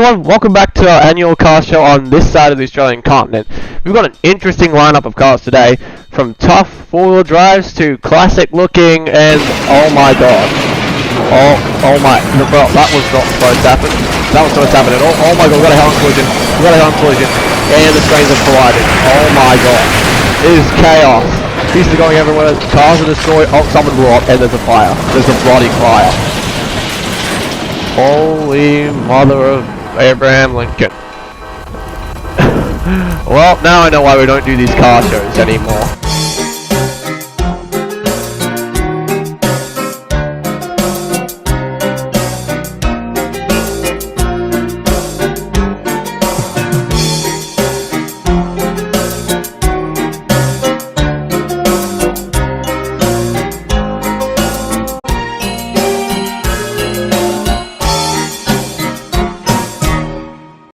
everyone, welcome back to our annual car show on this side of the Australian continent. We've got an interesting lineup of cars today, from tough four-wheel drives to classic looking and oh my god. Oh my, well, that was not supposed to happen. That was supposed to happen at all. Oh my god, we got a head-on collision. We got a head-on collision. And the screens have collided. Oh my god. It is chaos. Pieces are going everywhere. Cars are destroyed. Oh, someone blew up and there's a fire. There's a bloody fire. Holy mother of Abraham Lincoln. Well, now I know why we don't do these car shows anymore.